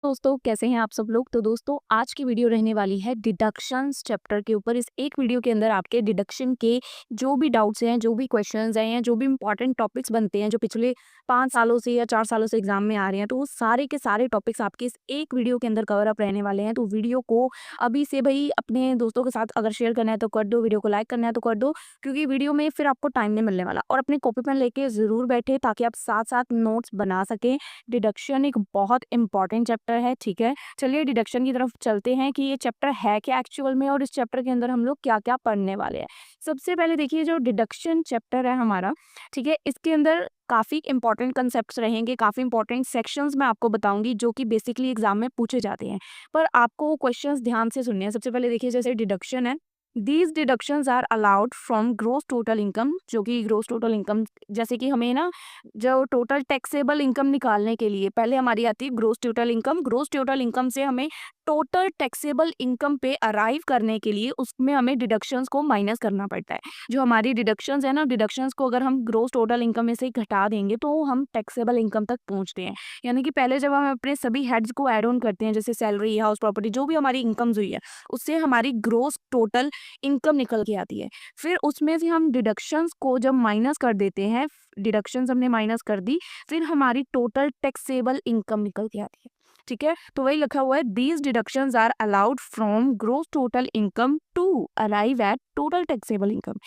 दोस्तों कैसे हैं आप सब लोग। तो दोस्तों आज की वीडियो रहने वाली है डिडक्शंस चैप्टर के ऊपर। इस एक वीडियो के अंदर आपके डिडक्शन के जो भी डाउट्स हैं, जो भी क्वेश्चंस हैं या जो भी इंपॉर्टेंट टॉपिक्स बनते हैं जो पिछले 5 सालों से या 4 सालों से एग्जाम में आ रहे हैं, तो वो सारे के सारे टॉपिक्स आपके इस एक वीडियो के अंदर कवर अप रहने वाले हैं। तो वीडियो को अभी से भाई अपने दोस्तों के साथ अगर शेयर करना है तो कर दो, वीडियो को लाइक करना है तो कर दो, क्योंकि वीडियो में फिर आपको टाइम नहीं मिलने वाला। और अपने कॉपी पेन लेके ज़रूर बैठे ताकि आप साथ साथ नोट्स बना सकें। डिडक्शन एक बहुत इंपॉर्टेंट चैप्टर है, ठीक है। चलिए डिडक्शन की तरफ चलते हैं कि ये चैप्टर है क्या एक्चुअल में और इस चैप्टर के अंदर हम लोग क्या क्या पढ़ने वाले हैं। सबसे पहले देखिए जो डिडक्शन चैप्टर है हमारा, ठीक है, इसके अंदर काफ़ी इंपॉर्टेंट कंसेप्ट्स रहेंगे, काफ़ी इंपॉर्टेंट सेक्शंस मैं आपको बताऊंगी जो कि बेसिकली एग्जाम में पूछे जाते हैं। पर आपको क्वेश्चंस ध्यान से सुनने हैं। सबसे पहले देखिए जैसे डिडक्शन है, these deductions are allowed from gross total income. जो कि ग्रोस टोटल इनकम, जैसे कि हमें ना जो टोटल टैक्सेबल इनकम निकालने के लिए पहले हमारी आती है gross total income. Gross total income से हमें टोटल टैक्सेबल इनकम पे अराइव करने के लिए उसमें हमें डिडक्शंस को माइनस करना पड़ता है। जो हमारी डिडक्शंस है ना, डिडक्शंस को अगर हम ग्रोस टोटल इनकम में से घटा देंगे तो हम टैक्सेबल इनकम तक पहुंचते हैं। यानी कि पहले जब हम अपने सभी हेड्स को ऐड ऑन करते हैं, जैसे सैलरी, हाउस प्रॉपर्टी, जो भी हमारी इनकम्स हुई है, उससे हमारी ग्रोस टोटल इनकम निकल के आती है। फिर उसमें से हम डिडक्शंस को जब माइनस कर देते हैं, डिडक्शंस हमने माइनस कर दी, फिर हमारी टोटल टैक्सेबल इनकम निकल के आती है, ठीक है। तो वही लिखा हुआ है, these deductions are allowed from gross total income to arrive at total taxable income,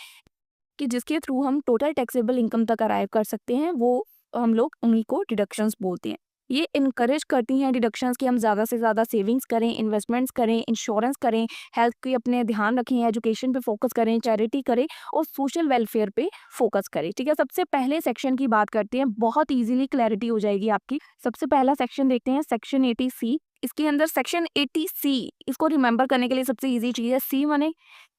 कि जिसके थ्रू हम टोटल टैक्सेबल इनकम तक अराइव कर सकते हैं, वो हम लोग उन्हीं को डिडक्शंस बोलते हैं। ये इनकरेज करती हैं डिडक्शंस कि हम ज़्यादा से ज़्यादा सेविंग्स करें, इन्वेस्टमेंट्स करें, इंश्योरेंस करें, हेल्थ की अपने ध्यान रखें, एजुकेशन पे फोकस करें, चैरिटी करें और सोशल वेलफेयर पे फोकस करें, ठीक है। सबसे पहले सेक्शन की बात करते हैं, बहुत ईजिली क्लैरिटी हो जाएगी आपकी। सबसे पहला सेक्शन देखते हैं, सेक्शन 80C। इसके अंदर सेक्शन 80C, इसको रिमेंबर करने के लिए सबसे ईजी चीज़ है, सी माने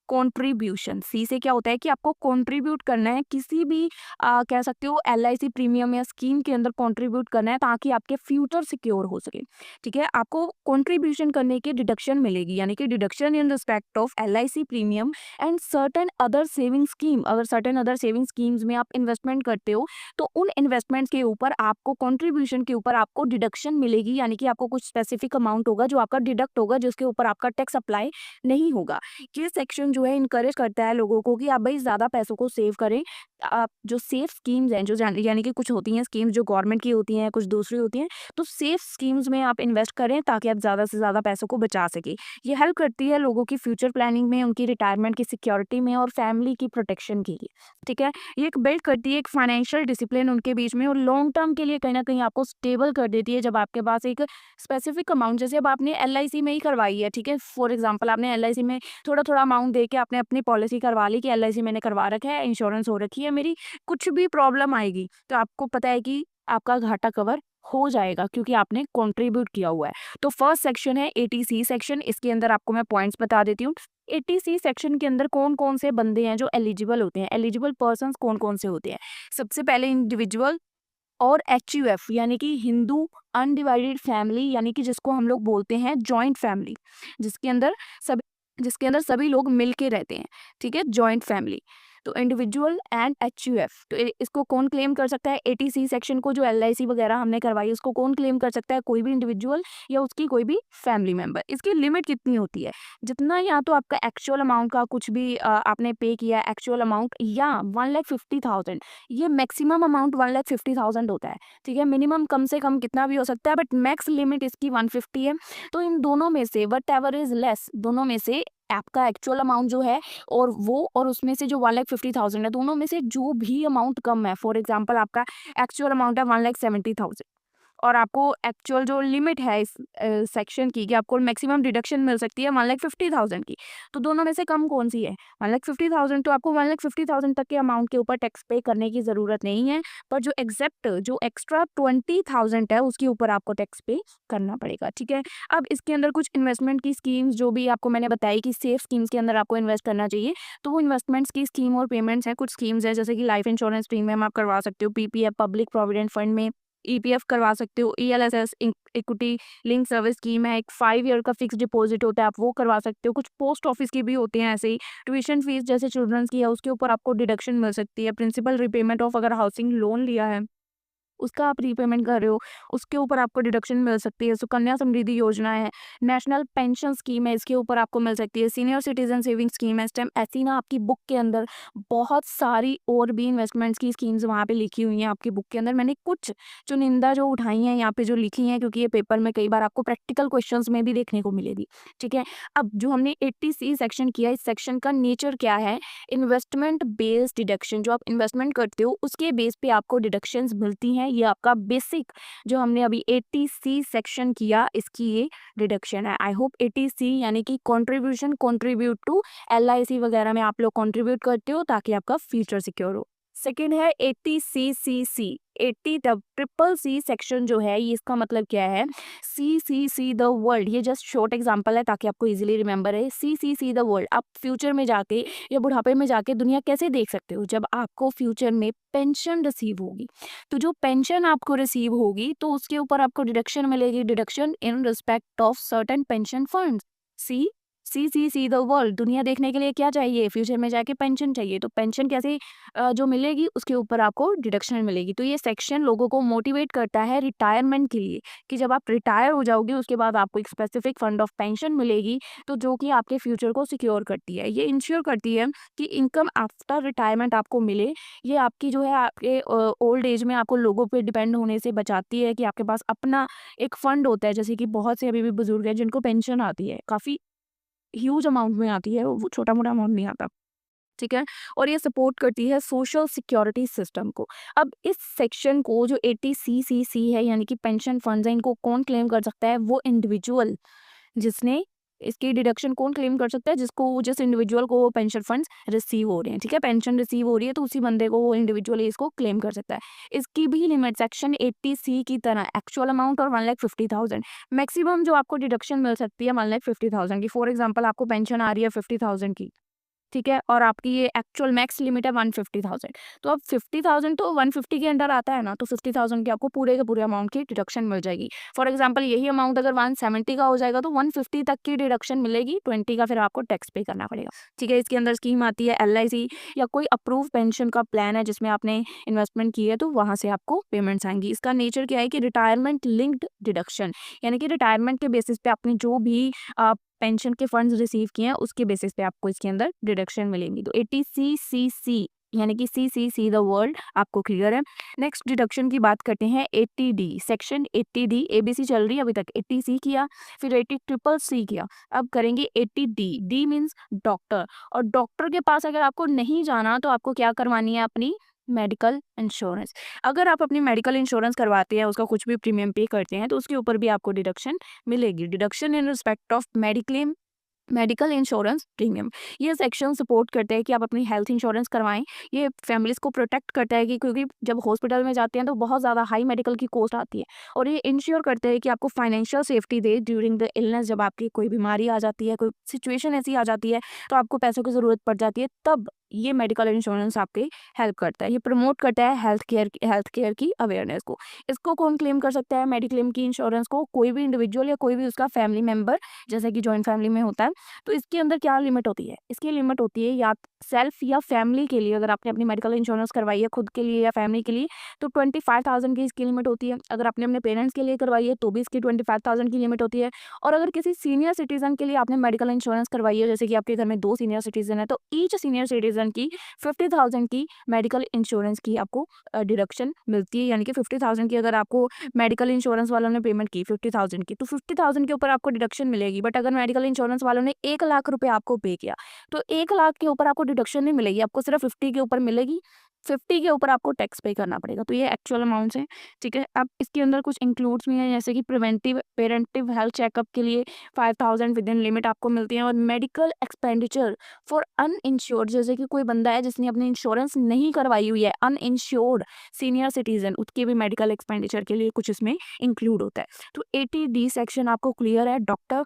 कॉन्ट्रीब्यूशन। सी से क्या होता है कि आपको कॉन्ट्रीब्यूट करना है किसी भी कह सकते हो LIC प्रीमियम या स्कीम के अंदर कॉन्ट्रीब्यूट करना है ताकि आपके फ्यूचर सिक्योर हो सके, ठीक है। आपको कॉन्ट्रीब्यूशन करने की डिडक्शन मिलेगी, यानी कि deduction in respect of LIC premium and certain other saving scheme. अगर सर्टेन अदर सेविंग स्कीम्स में आप इन्वेस्टमेंट करते हो तो उन इन्वेस्टमेंट्स के ऊपर आपको कॉन्ट्रीब्यूशन के ऊपर आपको डिडक्शन मिलेगी, यानी कि आपको कुछ स्पेसिफिक अमाउंट होगा जो आपका डिडक्ट होगा, जिसके ऊपर आपका टैक्स अप्लाई नहीं होगा। ये सेक्शन जो है इनकरेज करता है लोगों को कि आप भाई ज़्यादा पैसों को सेव करें। आप जो सेफ स्कीम्स हैं, जो यानी कि कुछ होती हैं स्कीम्स जो गवर्नमेंट की होती हैं, कुछ दूसरी होती हैं, तो सेफ स्कीम्स में आप इन्वेस्ट करें ताकि आप ज़्यादा से ज़्यादा पैसों को बचा सकें। ये हेल्प करती है लोगों की फ्यूचर प्लानिंग में, उनकी रिटायरमेंट की सिक्योरिटी में और फैमिली की प्रोटेक्शन के लिए, ठीक है। ये एक बिल्ड करती है एक फाइनेंशियल डिसिप्लिन उनके बीच में और लॉन्ग टर्म के लिए कहीं ना कहीं आपको स्टेबल कर देती है। जब आपके पास एक स्पेसिफिक अमाउंट, जैसे अब आपने LIC में ही करवाई है, ठीक है, फॉर एग्जाम्पल आपने LIC में थोड़ा थोड़ा अमाउंट दे के आपने अपनी पॉलिसी करवा ली कि LIC मैंने करवा रखा है, इंश्योरेंस हो रखी है मेरी, कुछ भी प्रॉब्लम आएगी तो आपको पता है कि आपका घाटा कवर हो जाएगा क्योंकि आपने कंट्रीब्यूट किया हुआ है। तो फर्स्ट सेक्शन है 80C सेक्शन। इसके अंदर आपको मैं पॉइंट्स बता देती हूँ। 80C सेक्शन के अंदर कौन कौन से बंदे हैं जो एलिजिबल होते हैं, एलिजिबल पर्सन कौन कौन से होते हैं। सबसे पहले इंडिविजुअल और HUF यानी कि हिंदू अनडिवाइडेड फैमिली, यानी कि जिसको हम लोग बोलते हैं जॉइंट फैमिली, जिसके अंदर जिसके अंदर सभी लोग मिल के रहते हैं, ठीक है, जॉइंट फैमिली। तो इंडिविजुअल एंड HUF, तो इसको कौन क्लेम कर सकता है, 80C सेक्शन को जो LIC वगैरह हमने करवाई उसको कौन क्लेम कर सकता है, कोई भी इंडिविजुअल या उसकी कोई भी फैमिली मेंबर। इसकी लिमिट कितनी होती है, जितना या तो आपका एक्चुअल अमाउंट का कुछ भी आपने पे किया एक्चुअल अमाउंट, या 1,50,000, ये मैक्सिमम अमाउंट 1,50,000 होता है, ठीक है। मिनिमम कम से कम कितना भी हो सकता है बट मैक्स लिमिट इसकी 150 है। तो इन दोनों में से वट एवर इज लेस, दोनों में से आपका एक्चुअल अमाउंट जो है और वो और उसमें से जो 1,50,000 है, दोनों में से जो भी अमाउंट कम है, फॉर एग्जाम्पल आपका एक्चुअल अमाउंट है 1,70,000 और आपको एक्चुअल जो लिमिट है इस सेक्शन की कि आपको मैक्सिमम डिडक्शन मिल सकती है 1,50,000 की, तो दोनों में से कम कौन सी है, 1,50,000। तो आपको 1,50,000 तक के अमाउंट के ऊपर टैक्स पे करने की ज़रूरत नहीं है, पर जो एग्जेप्ट जो एक्स्ट्रा 20,000 है उसके ऊपर आपको टैक्स पे करना पड़ेगा, ठीक है। अब इसके अंदर कुछ इन्वेस्टमेंट की स्कीम्स जो भी आपको मैंने बताई कि सेफ स्कीम्स के अंदर आपको इन्वेस्ट करना चाहिए, तो वो इन्वेस्टमेंट्स की स्कीम और पेमेंट्स हैं। कुछ स्कीम्स है जैसे कि लाइफ इंश्योरेंस प्रीमियम आप करवा सकते हो, PPF पब्लिक प्रोविडेंट फंड में EPF करवा सकते हो, ELSS equity link service scheme है, एक 5 ईयर का फिक्स डिपॉजिट होता है, आप वो करवा सकते हो। कुछ पोस्ट ऑफिस की भी होते हैं ऐसे ही, ट्यूशन फीस जैसे चिल्ड्रंस की है उसके ऊपर आपको डिडक्शन मिल सकती है, प्रिंसिपल रिपेमेंट ऑफ अगर हाउसिंग लोन लिया है उसका आप रीपेमेंट कर रहे हो, उसके ऊपर आपको डिडक्शन मिल सकती है। सुकन्या समृद्धि योजना है, नेशनल पेंशन स्कीम है, इसके ऊपर आपको मिल सकती है। सीनियर सिटीजन सेविंग स्कीम है। इस टाइम ऐसी ना आपकी बुक के अंदर बहुत सारी और भी इन्वेस्टमेंट्स की स्कीम्स वहाँ पे लिखी हुई हैं आपकी बुक के अंदर। मैंने कुछ चुनिंदा जो उठाई हैं यहाँ पे जो लिखी हैं, क्योंकि ये पेपर में कई बार आपको प्रैक्टिकल क्वेश्चंस में भी देखने को मिलेगी। ठीक है, अब जो हमने 80C सेक्शन किया, इस सेक्शन का नेचर क्या है? इन्वेस्टमेंट बेस्ड डिडक्शन, जो आप इन्वेस्टमेंट करते हो उसके बेस पे आपको डिडक्शंस मिलती हैं। ये आपका बेसिक जो हमने अभी 80C सेक्शन किया, इसकी ये डिडक्शन है। आई होप 80C यानी कि कंट्रीब्यूशन, कंट्रीब्यूट टू LIC वगैरह में आप लोग कंट्रीब्यूट करते हो ताकि आपका फ्यूचर सिक्योर हो। सेकेंड है 80CCC, 80CCC सेक्शन जो है, ये इसका मतलब क्या है? CCC द वर्ल्ड, ये जस्ट शॉर्ट एग्जांपल है ताकि आपको इजीली रिमेंबर है। CCC द वर्ल्ड, आप फ्यूचर में जाके या बुढ़ापे में जाके दुनिया कैसे देख सकते हो? जब आपको फ्यूचर में पेंशन रिसीव होगी, तो जो पेंशन आपको रिसीव होगी तो उसके ऊपर आपको डिडक्शन मिलेगी, deduction in respect of certain pension funds. CCC the world, दुनिया देखने के लिए क्या चाहिए? फ्यूचर में जाके पेंशन चाहिए, तो पेंशन कैसे जो मिलेगी उसके ऊपर आपको डिडक्शन मिलेगी। तो ये सेक्शन लोगों को मोटिवेट करता है रिटायरमेंट के लिए, कि जब आप रिटायर हो जाओगे उसके बाद आपको एक स्पेसिफिक फंड ऑफ पेंशन मिलेगी, तो जो कि आपके फ्यूचर को सिक्योर करती है। ये इंश्योर करती है कि इनकम आफ्टर रिटायरमेंट आपको मिले। ये आपकी जो है आपके ओल्ड एज में आपको लोगों पे डिपेंड होने से बचाती है, कि आपके पास अपना एक फंड होता है। जैसे कि बहुत से अभी भी बुजुर्ग हैं जिनको पेंशन आती है, काफ़ी ह्यूज अमाउंट में आती है, वो छोटा-मोटा अमाउंट नहीं आता। ठीक है, और ये सपोर्ट करती है सोशल सिक्योरिटी सिस्टम को। अब इस सेक्शन को जो 80CCC है यानी कि पेंशन फंड्स हैं, इनको कौन क्लेम कर सकता है? वो इंडिविजुअल जिसने इसकी डिडक्शन कौन क्लेम कर सकता है? जिस इंडिविजुअल को वो पेंशन फंड्स रिसीव हो रहे हैं। ठीक है, पेंशन रिसीव हो रही है तो उसी बंदे को वो इंडिविजुअली इसको क्लेम कर सकता है। इसकी भी लिमिट सेक्शन 80C की तरह एक्चुअल अमाउंट और 1,50,000, मैक्सिमम जो आपको डिडक्शन मिल सकती है 1,50,000 की। फॉर एग्जाम्पल आपको पेंशन आ रही है 50,000 की, ठीक है, और आपकी ये एक्चुअल मैक्स लिमिट है 150,000, तो अब 50,000 तो 150 के अंडर आता है ना, तो 50,000 की आपको पूरे के पूरे अमाउंट की डिडक्शन मिल जाएगी। फॉर एग्जांपल यही अमाउंट अगर 170 का हो जाएगा तो 150 तक की डिडक्शन मिलेगी, 20 का फिर आपको टैक्स पे करना पड़ेगा। ठीक है, इसके अंदर स्कीम आती है LIC या कोई अप्रूव पेंशन का प्लान है जिसमें आपने इन्वेस्टमेंट की है, तो वहाँ से आपको पेमेंट्स आएंगी। इसका नेचर क्या है कि रिटायरमेंट लिंक्ड डिडक्शन, यानी कि रिटायरमेंट के बेसिस पे आपने जो भी पेंशन के फंड्स रिसीव किए हैं उसके बेसिस पे आपको इसके अंदर डिडक्शन मिलेंगी। तो 80CCC यानी कि CCC द वर्ल्ड आपको क्लियर है। नेक्स्ट डिडक्शन की बात करते हैं 80D सेक्शन। 80D ABC चल रही है अभी तक, 80C किया, फिर 80CCC किया, अब करेंगे 80D। D मीन्स डॉक्टर, और डॉक्टर के पास अगर आपको नहीं जाना तो आपको क्या करवानी है? अपनी मेडिकल इंश्योरेंस। अगर आप अपनी मेडिकल इंश्योरेंस करवाते हैं, उसका कुछ भी प्रीमियम पे करते हैं, तो उसके ऊपर भी आपको डिडक्शन मिलेगी। Deduction in respect of mediclaim, medical insurance premium. ये सेक्शन सपोर्ट करते हैं कि आप अपनी हेल्थ इंश्योरेंस करवाएं। ये फैमिलीज को प्रोटेक्ट करता है कि क्योंकि जब हॉस्पिटल में जाते हैं तो बहुत ज़्यादा हाई मेडिकल की कॉस्ट आती है, और ये इंश्योर करते हैं कि आपको financial safety they during the illness. जब आपकी कोई बीमारी आ जाती है, कोई सिचुएशन ऐसी आ जाती है तो आपको पैसों की ज़रूरत पड़ जाती है, तब ये मेडिकल इंश्योरेंस आपकी हेल्प करता है। ये प्रमोट करता है हेल्थ केयर की अवेयरनेस को। इसको कौन क्लेम कर सकता है? मेडिक्लेम की इंश्योरेंस को कोई भी इंडिविजुअल या कोई भी उसका फैमिली मेंबर, जैसे कि जॉइंट फैमिली में होता है। तो इसके अंदर क्या लिमिट होती है? इसकी लिमिट होती है या सेल्फ या फैमिली के लिए, अगर आपने अपनी मेडिकल इंश्योरेंस करवाई है खुद के लिए या फैमिली के लिए, तो 25,000 की इसकी लिमिट होती है। अगर आपने अपने पेरेंट्स के लिए करवाई है तो भी इसकी 25,000 की लिमिट होती है। और अगर किसी सीनियर सिटीजन के लिए आपने मेडिकल इंश्योरेंस करवाई है, जैसे कि आपके घर में 2 सीनियर सिटीजन है, तो ईच सीनियर सिटीजन की 50,000 की मेडिकल इंश्योरेंस की आपको डिडक्शन मिलती है। यानी कि 50,000 की अगर आपको मेडिकल इंश्योरेंस वालों ने पेमेंट की 50,000 की, तो 50,000 के ऊपर आपको डिडक्शन मिलेगी। बट अगर मेडिकल इंश्योरेंस वालों ने 1,00,000 रुपए आपको पे किया, तो 1,00,000 के ऊपर आपको डिडक्शन नहीं मिलेगी, आपको सिर्फ 50 के ऊपर मिलेगी। 50 के ऊपर आपको टैक्स पे करना पड़ेगा। तो ये एक्चुअल अमाउंट्स हैं। ठीक है, अब इसके अंदर कुछ इंक्लूड्स भी हैं, जैसे कि प्रिवेंटिव हेल्थ चेकअप के लिए 5,000 विद इन लिमिट आपको मिलती है, और मेडिकल एक्सपेंडिचर फॉर अनइंश्योर्ड, जैसे कि कोई बंदा है जिसने अपनी इंश्योरेंस नहीं करवाई हुई है, अनइंश्योर्ड सीनियर सिटीजन, उसके भी मेडिकल एक्सपेंडिचर के लिए कुछ इसमें इंक्लूड होता है। तो 80D सेक्शन आपको क्लियर है। डॉक्टर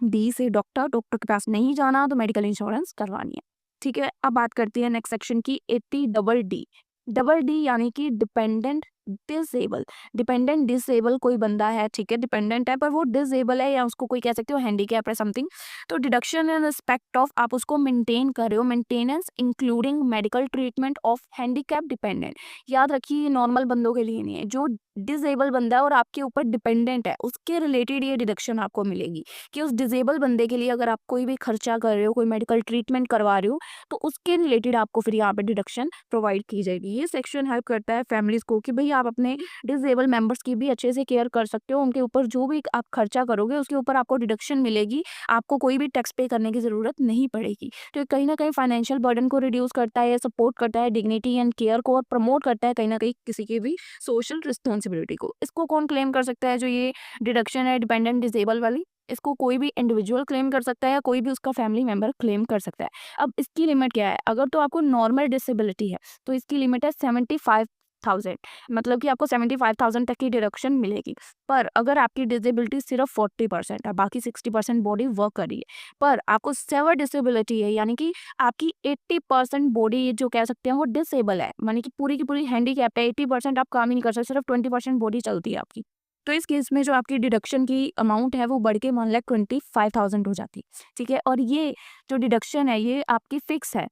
डी से डॉक्टर के पास नहीं जाना तो मेडिकल इंश्योरेंस करवानी है। ठीक है, अब बात करते हैं नेक्स्ट सेक्शन की 80 डबल डी। डबल डी यानी कि डिपेंडेंट डिसेबल, डिपेंडेंट डिसेबल कोई बंदा है, ठीक है, डिपेंडेंट है पर वो डिसेबल है या उसको कोई कह सकते हो हैंडीकैप है समथिंग, तो डिडक्शन इन रिस्पेक्ट ऑफ आप उसको मेंटेन कर रहे हो, maintenance including medical treatment of handicap dependent. याद रखिए ये नॉर्मल बंदों के लिए नहीं है, जो डिसेबल बंदा है और आपके ऊपर डिपेंडेंट है उसके रिलेटेड ये डिडक्शन आपको मिलेगी कि उस डिसेबल बंदे के लिए अगर आप कोई भी खर्चा कर रहे हो, कोई मेडिकल ट्रीटमेंट करवा रहे हो, तो उसके रिलेटेड आपको फिर यहाँ पे डिडक्शन प्रोवाइड की जाएगी। ये सेक्शन हेल्प करता है फैमिलीज को कि भाई आप अपने डिसेबल मेंबर्स की भी अच्छे से केयर कर सकते हो, उनके ऊपर जो भी आप खर्चा करोगे उसके ऊपर आपको डिडक्शन मिलेगी, आपको कोई भी टैक्स पे करने की जरूरत नहीं पड़ेगी। तो ये कहीं ना कहीं फाइनेंशियल बर्डन को रिड्यूस करता है, सपोर्ट करता है डिग्निटी एंड केयर को, और प्रमोट करता है कहीं ना कहीं किसी की भी सोशल रिस्पॉन्सिबिलिटी को। इसको कौन क्लेम कर सकता है, जो ये डिडक्शन है डिपेंडेंट डिसेबल वाली, इसको कोई भी इंडिविजुअल क्लेम कर सकता है या कोई भी उसका फैमिली मेंबर क्लेम कर सकता है। अब इसकी लिमिट क्या है, अगर तो आपको नॉर्मल डिसेबिलिटी है तो इसकी लिमिट है 75,000, मतलब कि आपको 75,000 तक की डिडक्शन मिलेगी। पर अगर आपकी डिसेबिलिटी सिर्फ 40% है, बाकी 60% बॉडी वर्क कर रही है, पर आपको सेवर डिसेबिलिटी है, यानी कि आपकी 80% बॉडी जो कह सकते हैं वो डिसेबल है, यानी कि पूरी की पूरी हैंडीकैप्ड है, 80% आप काम ही नहीं कर सकते, सिर्फ 20% बॉडी चलती है आपकी, तो इस केस में जो आपकी डिडक्शन की अमाउंट है वो बढ़ के 1,25,000 हो जाती है, ठीक है। और ये जो डिडक्शन है ये आपकी फिक्स है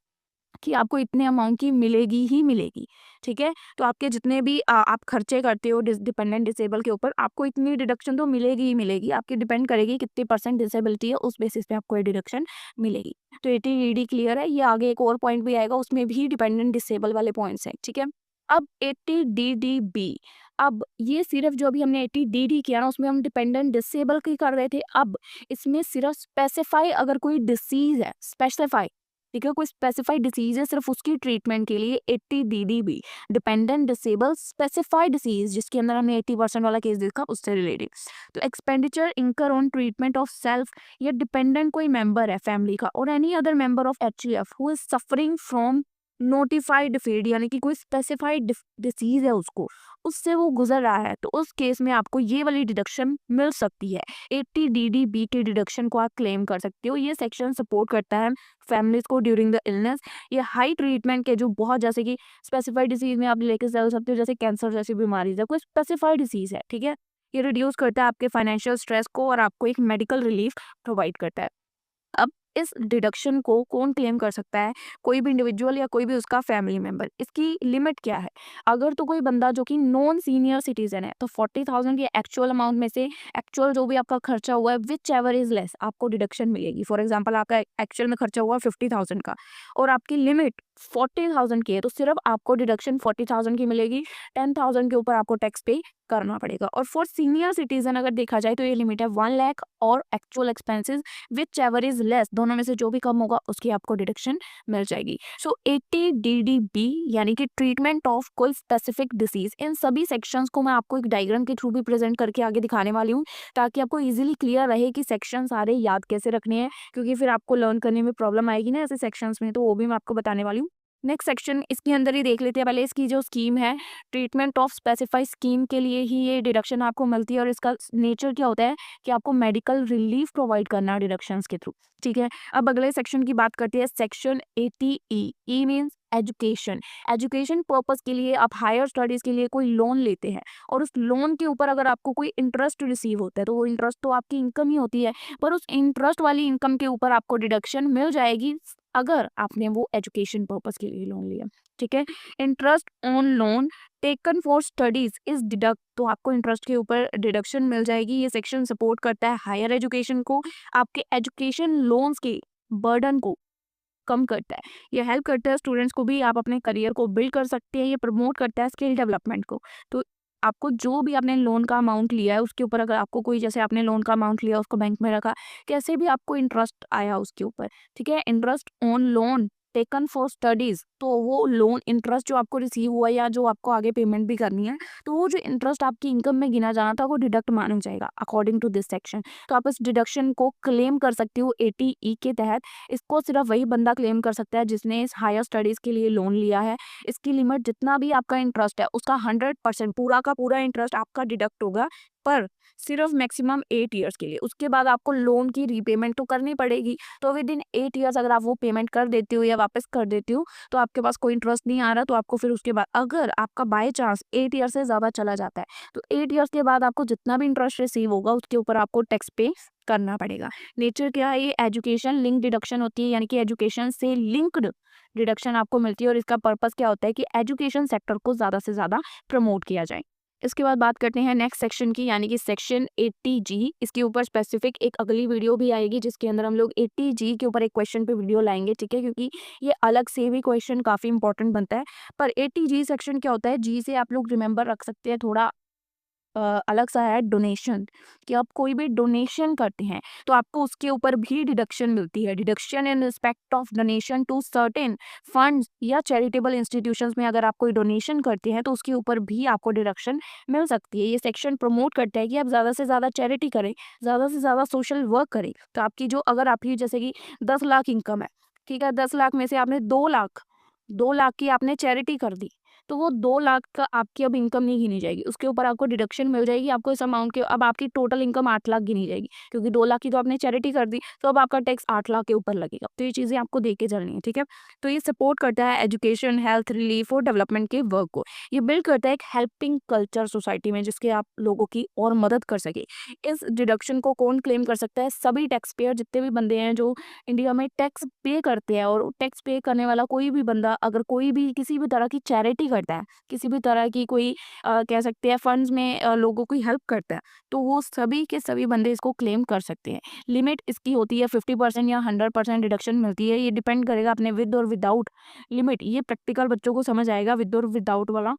कि आपको इतने अमाउंट की मिलेगी ही मिलेगी, ठीक है। तो आपके जितने भी आप खर्चे करते हो डिपेंडेंट डिसेबल के ऊपर, आपको इतनी डिडक्शन तो मिलेगी ही मिलेगी, आपकी डिपेंड करेगी कितनी परसेंट डिसेबिलिटी है, उस बेसिस पे आपको ये डिडक्शन मिलेगी। तो एटीडीडी क्लियर है, ये आगे एक और पॉइंट भी आएगा, उसमें भी डिपेंडेंट डिसेबल वाले पॉइंट्स हैं, ठीक है। अब एटीडीडीबी, अब ये सिर्फ जो अभी हमने एटीडीडी किया ना उसमें हम डिपेंडेंट डिसेबल की कर रहे थे, अब इसमें सिर्फ स्पेसिफाई अगर कोई डिसीज है, स्पेसिफाई, ठीक है, कोई स्पेसिफाइड डिसीज है, सिर्फ उसकी ट्रीटमेंट के लिए एटीडीडीबी, डिपेंडेंट डिसेबल स्पेसिफाइड डिसीज, जिसके अंदर हमने 80% वाला केस देखा उससे रिलेटेड। तो expenditure incur on treatment of self या डिपेंडेंट कोई मेंबर है फैमिली का और any other member of HEF who is suffering from notified feed, यानी कि कोई स्पेसिफाइड डिसीज है उसको, उससे वो गुजर रहा है, तो उस केस में आपको ये वाली डिडक्शन मिल सकती है, 80 DDB की डिडक्शन को आप क्लेम कर सकते हो। ये सेक्शन सपोर्ट करता है फैमिलीज को ड्यूरिंग द इलनेस, ये हाई ट्रीटमेंट के जो बहुत जैसे कि स्पेसिफाइड डिसीज में आप लेके चल सकते हो, जैसे कैंसर जैसी बीमारी है, कोई स्पेसिफाइड डिसीज है, ठीक है, ये रिड्यूस करता है आपके फाइनेंशियल स्ट्रेस को और आपको एक मेडिकल रिलीफ प्रोवाइड करता है। अब इस डिडक्शन को कौन क्लेम कर सकता है, कोई भी इंडिविजुअल या कोई भी उसका फैमिली मेंबर। इसकी लिमिट क्या है, अगर तो कोई बंदा जो कि नॉन सीनियर सिटीजन है तो 40,000 के एक्चुअल अमाउंट में से एक्चुअल जो भी आपका खर्चा हुआ है विच एवर इज लेस आपको डिडक्शन मिलेगी। फॉर एग्जाम्पल आपका एक्चुअल में खर्चा हुआ 50,000 का और आपकी लिमिट 40,000 की है, तो सिर्फ आपको डिडक्शन 40,000 की मिलेगी, 10,000 के ऊपर आपको टैक्स पे करना पड़ेगा। और फॉर सीनियर सिटीजन अगर देखा जाए तो ये लिमिट है 1 लाख और actual expenses which ever is less, दोनों में से जो भी कम होगा उसकी आपको डिडक्शन मिल जाएगी। सो 80 DDB यानी कि ट्रीटमेंट ऑफ कोई स्पेसिफिक डिसीज, इन सभी सेक्शंस को मैं आपको एक डायग्राम के थ्रू भी प्रेजेंट करके आगे दिखाने वाली हूँ, ताकि आपको इजीली क्लियर रहे कि सेक्शन सारे याद कैसे रखने हैं, क्योंकि फिर आपको लर्न करने में प्रॉब्लम आएगी ना ऐसे सेक्शंस में, तो वो भी मैं आपको बताने वाली हूँ। नेक्स्ट सेक्शन इसके अंदर ही देख लेते हैं, पहले इसकी जो स्कीम है, ट्रीटमेंट ऑफ स्पेसिफाइड स्कीम के लिए ही ये डिडक्शन आपको मिलती है और इसका नेचर क्या होता है कि आपको मेडिकल रिलीफ प्रोवाइड करना डिडक्शंस के थ्रू, ठीक है। अब अगले सेक्शन की बात करते हैं, section 80E, E means education. Education purpose के लिए आप हायर स्टडीज के लिए कोई लोन लेते हैं और उस लोन के ऊपर अगर आपको कोई इंटरेस्ट रिसीव होता है तो वो इंटरेस्ट तो आपकी इनकम ही होती है, पर उस इंटरेस्ट वाली इनकम के ऊपर आपको डिडक्शन मिल जाएगी अगर आपने वो एजुकेशन पर्पस के लिए लोन लिया, ठीक है। Interest on loan taken for studies is deduct, तो आपको इंटरेस्ट के ऊपर डिडक्शन मिल जाएगी। ये सेक्शन सपोर्ट करता है हायर एजुकेशन को, आपके एजुकेशन लोन्स के बर्डन को कम करता है, ये हेल्प करता है स्टूडेंट्स को भी, आप अपने करियर को बिल्ड कर सकते हैं, ये प्रमोट करता है स्किल डेवलपमेंट को। तो आपको जो भी आपने लोन का अमाउंट लिया है उसके ऊपर अगर आपको कोई, जैसे आपने लोन का अमाउंट लिया उसको बैंक में रखा, कैसे भी आपको इंटरेस्ट आया उसके ऊपर, ठीक है, interest on loan taken for studies, तो वो लोन इंटरेस्ट जो आपको रिसीव हुआ या जो आपको आगे पेमेंट भी करनी है, तो वो जो इंटरेस्ट आपकी इनकम में गिना जाना था वो डिडक्ट माना जाएगा अकॉर्डिंग टू दिस सेक्शन। तो आप इस डिडक्शन को क्लेम कर सकते हो 80E के तहत। इसको सिर्फ वही बंदा क्लेम कर सकता है जिसने इस हायर स्टडीज के लिए लोन लिया है। इसकी लिमिट जितना भी आपका इंटरेस्ट है उसका 100% पूरा का पूरा इंटरेस्ट आपका डिडक्ट होगा, पर सिर्फ मैक्सिमम 8 ईयर्स के लिए। उसके बाद आपको लोन की रीपेमेंट तो करनी पड़ेगी। तो विद इन 8 ईयर्स अगर आप वो पेमेंट कर देते हो या वापस कर देते हो तो आपके पास कोई इंटरेस्ट नहीं आ रहा, तो आपको फिर उसके बाद अगर आपका बाय चांस 8 ईयर से ज़्यादा चला जाता है तो 8 ईयर्स के बाद आपको जितना भी इंटरेस्ट रिसीव होगा उसके ऊपर आपको टैक्स पे करना पड़ेगा। नेचर क्या है, ये एजुकेशन लिंक डिडक्शन होती है, यानी कि एजुकेशन से लिंक्ड डिडक्शन आपको मिलती है और इसका पर्पस क्या होता है कि एजुकेशन सेक्टर को ज़्यादा से ज़्यादा प्रमोट किया जाए। इसके बाद बात करते हैं नेक्स्ट सेक्शन की, यानी कि सेक्शन 80G। इसके ऊपर स्पेसिफिक एक अगली वीडियो भी आएगी जिसके अंदर हम लोग 80G के ऊपर एक क्वेश्चन पे वीडियो लाएंगे, ठीक है, क्योंकि ये अलग से भी क्वेश्चन काफ़ी इंपॉर्टेंट बनता है। पर 80G सेक्शन क्या होता है, जी से आप लोग रिमेंबर रख सकते हैं, थोड़ा अलग सा है डोनेशन, कि आप कोई भी डोनेशन करते हैं तो आपको उसके ऊपर भी डिडक्शन मिलती है। Deduction in respect of donation to certain funds या चैरिटेबल इंस्टीट्यूशंस में अगर आप कोई डोनेशन करते हैं तो उसके ऊपर भी आपको डिडक्शन मिल सकती है। ये सेक्शन प्रमोट करता है कि आप ज़्यादा से ज़्यादा चैरिटी करें, ज़्यादा से ज़्यादा सोशल वर्क करें। तो आपकी जो अगर आपकी जैसे कि 10 लाख इनकम है, ठीक है, 10 लाख में से आपने 2 लाख की आपने चैरिटी कर दी, तो वो 2 लाख का आपकी अब इनकम नहीं गिनी जाएगी, उसके ऊपर आपको डिडक्शन मिल जाएगी। आपको इस अमाउंट के अब आपकी टोटल इनकम 8 लाख गिनी जाएगी, क्योंकि 2 लाख की तो आपने चैरिटी कर दी, तो अब आपका टैक्स 8 लाख के ऊपर लगेगा। तो ये चीज़ें आपको देख के चलनी है, ठीक है। तो ये सपोर्ट करता है एजुकेशन, हेल्थ, रिलीफ और डेवलपमेंट के वर्क को। ये बिल्ड करता है एक हेल्पिंग कल्चर सोसाइटी में, जिसके आप लोगों की और मदद कर सके। इस डिडक्शन को कौन क्लेम कर सकता है, सभी टैक्स पेयर, जितने भी बंदे हैं जो इंडिया में टैक्स पे करते हैं। और टैक्स पे करने वाला कोई भी बंदा अगर कोई भी किसी भी तरह की चैरिटी करता है, किसी भी तरह की कोई कह सकते हैं फंड्स में लोगों की हेल्प करता है, तो वो सभी के सभी बंदे इसको क्लेम कर सकते हैं। लिमिट इसकी होती है 50% या 100% डिडक्शन मिलती है। ये डिपेंड करेगा अपने विद और विदाउट लिमिट। ये प्रैक्टिकल बच्चों को समझ आएगा, विद और विदाउट वाला,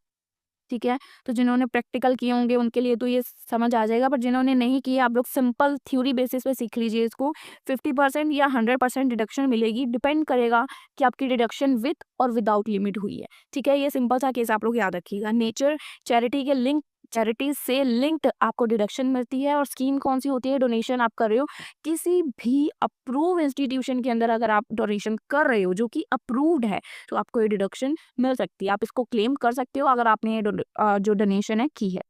ठीक है। तो जिन्होंने प्रैक्टिकल किए होंगे उनके लिए तो ये समझ आ जाएगा, पर जिन्होंने नहीं किया आप लोग सिंपल थ्योरी बेसिस पे सीख लीजिए इसको। 50% या 100% डिडक्शन मिलेगी, डिपेंड करेगा कि आपकी डिडक्शन विद और विदाउट लिमिट हुई है, ठीक है। ये सिंपल सा केस आप लोग याद रखिएगा। नेचर चैरिटी के लिंक, चैरिटी से लिंक्ड आपको डिडक्शन मिलती है। और स्कीम कौन सी होती है, डोनेशन आप कर रहे हो किसी भी अप्रूव इंस्टीट्यूशन के अंदर, अगर आप डोनेशन कर रहे हो जो कि अप्रूव्ड है तो आपको ये डिडक्शन मिल सकती है। आप इसको क्लेम कर सकते हो अगर आपने ये जो डोनेशन है की है।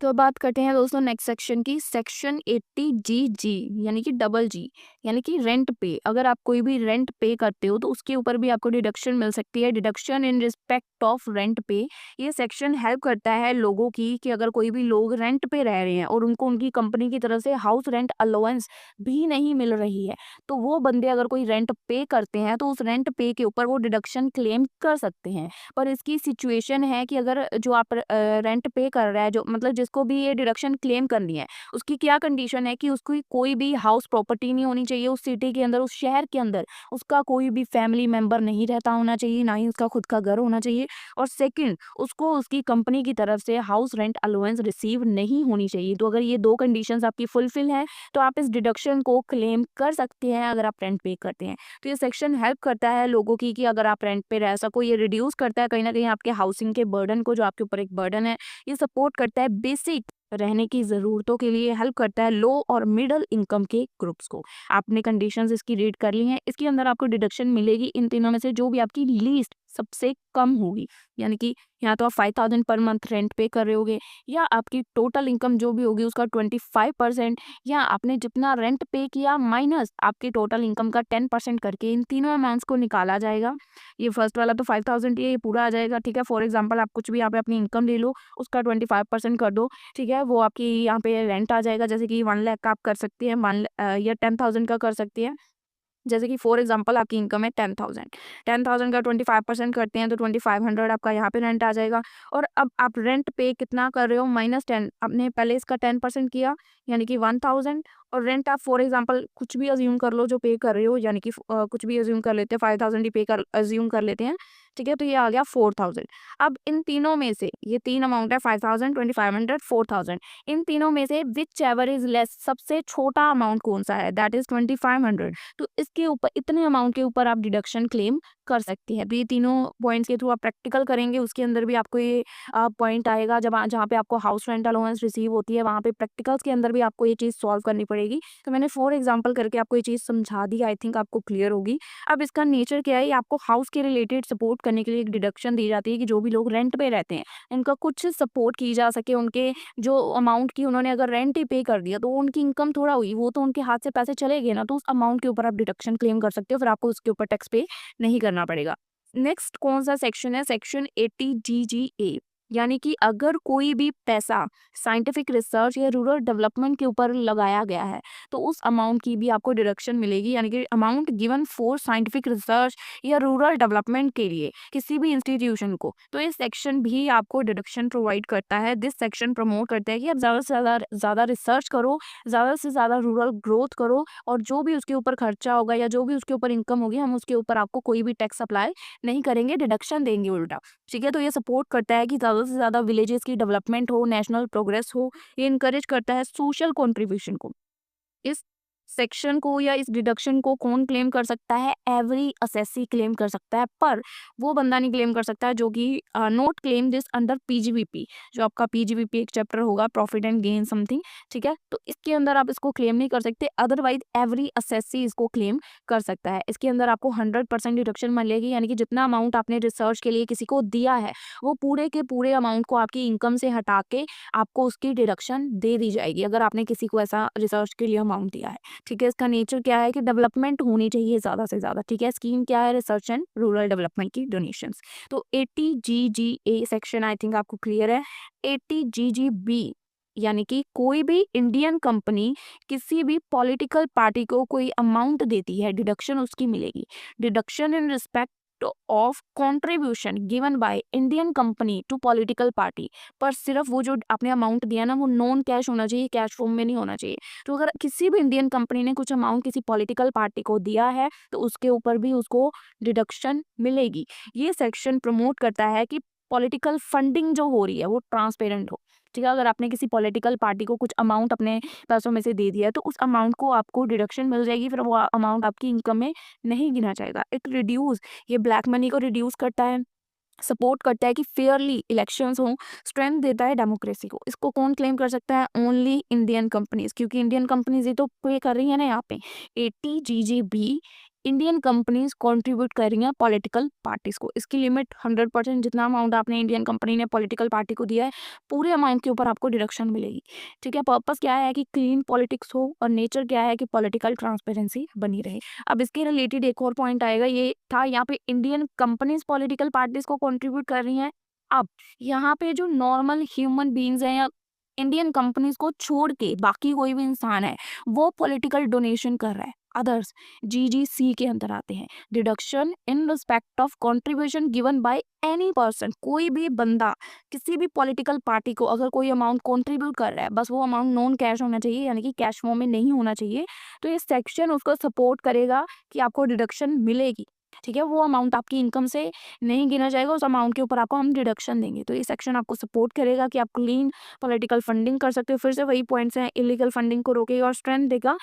तो अब बात करते हैं दोस्तों नेक्स्ट सेक्शन की, सेक्शन 80G यानी कि डबल जी, यानी कि रेंट पे। अगर आप कोई भी रेंट पे करते हो तो उसके ऊपर भी आपको डिडक्शन मिल सकती है। Deduction in respect of rent पे, ये सेक्शन हेल्प करता है लोगों की कि अगर कोई भी लोग रेंट पे रह रहे हैं और उनको उनकी कंपनी की तरफ से हाउस रेंट अलाउंस भी नहीं मिल रही है, तो वो बंदे अगर कोई रेंट पे करते हैं तो उस रेंट पे के ऊपर वो डिडक्शन क्लेम कर सकते हैं। पर इसकी सिचुएशन है कि अगर जो आप रेंट पे कर रहा है, जो मतलब जिसको भी ये डिडक्शन क्लेम करनी है, उसकी क्या कंडीशन है कि उसकी कोई भी हाउस प्रॉपर्टी नहीं होनी चाहिए उस सिटी के अंदर, उस शहर के अंदर उसका कोई भी फैमिली मेंबर नहीं रहता होना चाहिए, ना ही उसका खुद का घर होना चाहिए। और सेकंड, उसको उसकी कंपनी की तरफ से हाउस रेंट अलाउंस रिसीव नहीं होनी चाहिए। तो अगर ये 2 कंडीशंस आपकी फुलफिल है तो आप इस डिडक्शन को क्लेम कर सकते हैं अगर आप रेंट पे करते हैं। तो ये सेक्शन हेल्प करता है लोगों की कि अगर आप रेंट पे रह सको, ये रिड्यूस करता है कहीं ना कहीं आपके हाउसिंग के बर्डन को, जो आपके ऊपर एक बर्डन है। ये सपोर्ट करता है बेसिक रहने की ज़रूरतों के लिए, हेल्प करता है लो और मिडल इनकम के ग्रुप्स को। आपने कंडीशंस इसकी रीड कर ली हैं, इसके अंदर आपको डिडक्शन मिलेगी इन तीनों में से जो भी आपकी लीस्ट सबसे कम होगी। यानी कि या तो आप 5000 पर मंथ रेंट पे कर रहे होगे, या आपकी टोटल इनकम जो भी होगी उसका 25%, या आपने जितना रेंट पे किया माइनस आपकी टोटल इनकम का 10% करके इन तीनों अमाउंट्स को निकाला जाएगा। ये फर्स्ट वाला तो 5000 ये पूरा आ जाएगा, ठीक है। फॉर एग्जांपल आप कुछ भी यहाँ पे अपनी इनकम ले लो, उसका 25% कर दो, ठीक है। वो आपकी यहाँ पे रेंट आ जाएगा, जैसे कि 1 लाख का आप कर सकती है, या 10,000 का कर सकती है। जैसे कि फॉर एग्जांपल आपकी इनकम है 10,000, 10,000 का 25% करते हैं तो 2500 आपका यहाँ पे रेंट आ जाएगा। और अब आप रेंट पे कितना कर रहे हो, -10, आपने पहले इसका 10% किया यानी कि 1000, और रेंट आप फॉर एग्जांपल कुछ भी अज्यूम कर लो जो पे कर रहे हो, यानी कि कुछ भी अज्यूम कर लेते हैं, 5000 ही पे कर अज्यूम कर लेते हैं, ठीक है। तो ये आ गया 4000। अब इन तीनों में से ये 3 अमाउंट है, 5000, 2500, 4000। इन तीनों में से विच एवर इज लेस, सबसे छोटा अमाउंट कौन सा है, दैट इज 2500। तो इसके ऊपर, इतने अमाउंट के ऊपर आप डिडक्शन क्लेम कर सकते हैं। तो ये तीनों पॉइंट्स के थ्रू आप प्रैक्टिकल करेंगे, उसके अंदर भी आपको ये पॉइंट आएगा जब जहाँ पे आपको हाउस रेंट अलाउंस रिसीव होती है, वहाँ पे प्रैक्टिकल्स के अंदर भी आपको ये चीज़ सॉल्व करनी पड़ेगी। पड़ेगी। तो मैंने फॉर एग्जांपल करके आपको ये चीज़ समझा दी, आई थिंक आपको क्लियर होगी। अब इसका नेचर क्या है, ये आपको हाउस के रिलेटेड सपोर्ट करने के लिए एक डिडक्शन दी जाती है कि जो भी लोग रेंट पे रहते हैं, इनका कुछ सपोर्ट की जा सके। उनके जो अमाउंट की उन्होंने अगर रेंट ही पे कर दिया तो उनकी इनकम थोड़ा हुई, वो तो उनके हाथ से पैसे चले गए ना, तो उस अमाउंट के ऊपर आप डिडक्शन क्लेम कर सकते हो, फिर आपको उसके ऊपर टैक्स पे नहीं करना पड़ेगा। नेक्स्ट कौन सा सेक्शन है, सेक्शन 80 GGA, यानी कि अगर कोई भी पैसा साइंटिफिक रिसर्च या रूरल डेवलपमेंट के ऊपर लगाया गया है तो उस अमाउंट की भी आपको डिडक्शन मिलेगी, यानी कि amount given for scientific research या रूरल डेवलपमेंट के लिए किसी भी इंस्टीट्यूशन को, तो ये सेक्शन भी आपको डिडक्शन प्रोवाइड करता है। दिस सेक्शन प्रमोट करता है कि आप ज़्यादा से ज़्यादा रिसर्च करो, ज़्यादा से ज़्यादा रूरल ग्रोथ करो, और जो भी उसके ऊपर खर्चा होगा या जो भी उसके ऊपर इनकम होगी, हम उसके ऊपर आपको कोई भी टैक्स अप्लाई नहीं करेंगे, डिडक्शन देंगे उल्टा। ठीक है, तो ये सपोर्ट करता है कि ज़्यादा से ज़्यादा विलेजेस की डेवलपमेंट हो, नेशनल प्रोग्रेस हो। ये इनकरेज करता है सोशल कंट्रीब्यूशन को। इस सेक्शन को या इस डिडक्शन को कौन क्लेम कर सकता है, एवरी असेसी क्लेम कर सकता है, पर वो बंदा नहीं क्लेम कर सकता है जो कि not claim this under PGBP. जो आपका पीजीबीपी एक चैप्टर होगा, प्रॉफिट एंड गेन समथिंग, ठीक है, तो इसके अंदर आप इसको क्लेम नहीं कर सकते, अदरवाइज एवरी असेसी इसको क्लेम कर सकता है। इसके अंदर आपको 100% डिडक्शन मिलेगी, यानी कि जितना अमाउंट आपने रिसर्च के लिए किसी को दिया है वो पूरे के पूरे अमाउंट को आपकी इनकम से हटा के आपको उसकी डिडक्शन दे दी जाएगी, अगर आपने किसी को ऐसा रिसर्च के लिए अमाउंट दिया है। ठीक है, इसका नेचर क्या है कि डेवलपमेंट होनी चाहिए ज़्यादा से ज़्यादा। ठीक है, स्कीम क्या है, रिसर्च एंड रूरल डेवलपमेंट की डोनेशंस। तो 80 GGA सेक्शन आई थिंक आपको क्लियर है। 80 GGB, यानी कि कोई भी इंडियन कंपनी किसी भी पॉलिटिकल पार्टी को कोई अमाउंट देती है, डिडक्शन उसकी मिलेगी। Deduction in respect of contribution given by Indian company to political party, पर सिर्फ वो जो आपने अमाउंट दिया ना वो नॉन कैश होना चाहिए, कैश फॉर्म में नहीं होना चाहिए। तो अगर किसी भी इंडियन कंपनी ने कुछ अमाउंट किसी पॉलिटिकल पार्टी को दिया है तो उसके ऊपर भी उसको डिडक्शन मिलेगी। ये सेक्शन प्रमोट करता है कि पॉलिटिकल फंडिंग जो हो रही है वो ट्रांसपेरेंट हो। ठीक है, अगर आपने किसी पॉलिटिकल पार्टी को कुछ अमाउंट अपने पैसों में से दे दिया है तो उस अमाउंट को आपको डिडक्शन मिल जाएगी, फिर वो अमाउंट आपकी इनकम में नहीं गिना जाएगा। इट रिड्यूस, ये ब्लैक मनी को रिड्यूस करता है, सपोर्ट करता है कि फेयरली इलेक्शंस हों, स्ट्रेंथ देता है डेमोक्रेसी को। इसको कौन क्लेम कर सकता है, ओनली इंडियन कंपनीज, क्योंकि इंडियन कंपनीज ही तो पे कर रही है ना यहाँ पे। 80 GGB, इंडियन कंपनीज कंट्रीब्यूट कर रही हैं पॉलिटिकल पार्टीज को। इसकी लिमिट 100%, जितना अमाउंट आपने इंडियन कंपनी ने पॉलिटिकल पार्टी को दिया है पूरे अमाउंट के ऊपर आपको डिडक्शन मिलेगी। ठीक है, पर्पस क्या है कि क्लीन पॉलिटिक्स हो, और नेचर क्या है कि पॉलिटिकल ट्रांसपेरेंसी बनी रहे। अब इसके रिलेटेड एक और पॉइंट आएगा, ये था यहाँ पे इंडियन कंपनीज पॉलिटिकल पार्टीज को कंट्रीब्यूट कर रही हैं। अब यहाँ पे जो नॉर्मल ह्यूमन बीइंग्स हैं या इंडियन कंपनीज को छोड़ के बाकी कोई भी इंसान है वो पॉलिटिकल डोनेशन कर रहा है, अदर्स GGC के अंदर आते हैं। Deduction in respect of contribution given by any person, कोई भी बंदा किसी भी पॉलिटिकल पार्टी को अगर कोई अमाउंट कंट्रीब्यूट कर रहा है, बस वो अमाउंट नॉन कैश होना चाहिए, यानी कि कैश फॉर्म में नहीं होना चाहिए। तो ये सेक्शन उसको सपोर्ट करेगा कि आपको डिडक्शन मिलेगी। ठीक है, वो अमाउंट आपकी इनकम से नहीं गिना जाएगा, उस अमाउंट के ऊपर आपको हम डिडक्शन देंगे। तो ये सेक्शन आपको सपोर्ट करेगा कि आप क्लीन पॉलिटिकल फंडिंग कर सकते हो। फिर से वही पॉइंट्स हैं, इलीगल फंडिंग को रोकेगा और स्ट्रेंथ देगा